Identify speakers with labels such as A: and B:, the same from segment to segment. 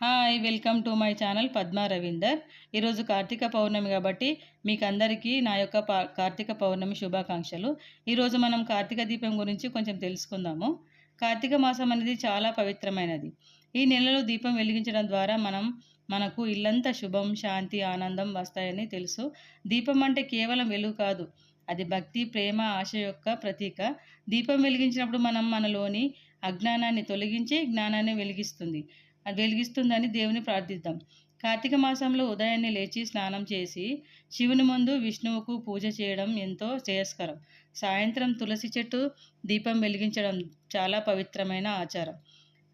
A: Hi welcome to my channel Padma Ravinder. ఈరోజు కార్తీక పౌర్ణమి కాబట్టి మీకు అందరికీ నా యొక్క కార్తీక పౌర్ణమి శుభాకాంక్షలు. ఈరోజు మనం కార్తీక దీపం గురించి కొంచెం తెలుసుకుందాము. కార్తీక మాసం అనేది చాలా పవిత్రమైనది. ఈ నెలలో దీపం వెలిగించడం ద్వారా మనకు ఇల్లంతా శుభం, శాంతి, ఆనందం వస్తాయని తెలుసు. దీపం అంటే కేవలం వెలుగు కాదు, అది భక్తి, ప్రేమ, ఆశ యొక్క ప్రతీక. దీపం వెలిగించినప్పుడు మనలోని అజ్ఞానాన్ని తొలగించి జ్ఞానాన్ని వెలిగిస్తుందని దేవుని ప్రార్థిద్దాం. కార్తీక మాసంలో ఉదయాన్నే లేచి స్నానం చేసి శివుని ముందు విష్ణువుకు పూజ చేయడం ఎంతో శ్రేయస్కరం. సాయంత్రం తులసి చెట్టు దీపం వెలిగించడం చాలా పవిత్రమైన ఆచారం.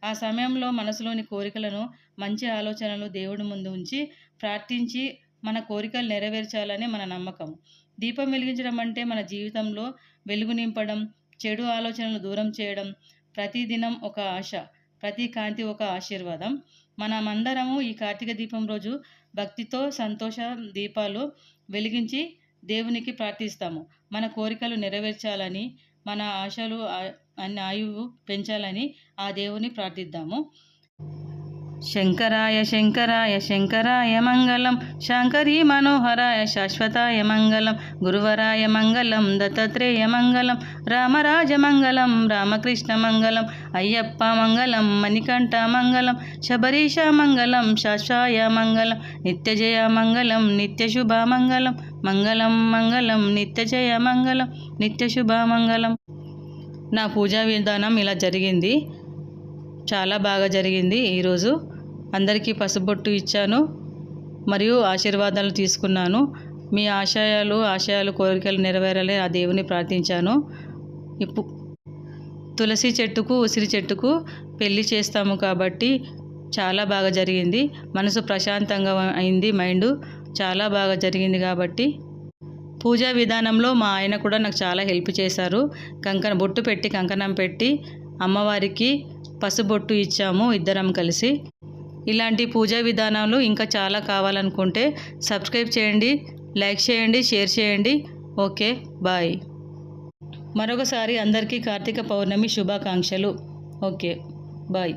A: ఆ సమయంలో మనసులోని కోరికలను, మంచి ఆలోచనలు దేవుడి ముందు ఉంచి ప్రార్థించి మన కోరికలు నెరవేర్చాలని మన నమ్మకం. దీపం వెలిగించడం అంటే మన జీవితంలో వెలుగు నింపడం, చెడు ఆలోచనలు దూరం చేయడం. ప్రతిదినం ఒక ఆశ, ప్రతి కాంతి ఒక ఆశీర్వాదం. మనమందరము ఈ కార్తీక దీపం రోజు భక్తితో సంతోష దీపాలు వెలిగించి దేవునికి ప్రార్థిస్తాము. మన కోరికలు నెరవేర్చాలని, మన ఆశలు ఆయువు పెంచాలని ఆ దేవుని ప్రార్థిద్దాము. శంకరాయ శంకరాయ శంకరాయ మంగళం, శాంకరీ మనోహరాయ శాశ్వతాయ మంగళం, గురువరాయ మంగళం, దత్తాత్రేయ మంగళం, రామరాజ మంగళం, రామకృష్ణ మంగళం, అయ్యప్ప మంగళం, మణికంఠ మంగళం, శబరీష మంగళం, శాశ్వాయ మంగళం, నిత్యజయ మంగళం, నిత్యశుభ మంగళం, మంగళం మంగళం నిత్యజయ మంగళం, నిత్యశుభ మంగళం. నా పూజా విధానం ఇలా జరిగింది, చాలా బాగా జరిగింది. ఈరోజు అందరికీ పసుబొట్టు ఇచ్చాను మరియు ఆశీర్వాదాలు తీసుకున్నాను. మీ ఆశయాలు కోరికలు నెరవేరాలని ఆ దేవుని ప్రార్థించాను. తులసి చెట్టుకు, ఉసిరి చెట్టుకు పెళ్లి చేస్తాము కాబట్టి చాలా బాగా జరిగింది. మనసు ప్రశాంతంగా అయింది, మైండ్ చాలా బాగా జరిగింది. కాబట్టి పూజా విధానంలో మా ఆయన కూడా నాకు చాలా హెల్ప్ చేశారు. బొట్టు పెట్టి కంకణం పెట్టి అమ్మవారికి పసుబొట్టు ఇచ్చాము ఇద్దరం కలిసి. ఇలాంటి పూజా విధానాలు ఇంకా చాలా కావాలనుకుంటే సబ్స్క్రైబ్ చేయండి, లైక్ చేయండి, షేర్ చేయండి. Okay, bye. మరొకసారి అందరికీ కార్తీక పౌర్ణమి శుభాకాంక్షలు. Okay, bye.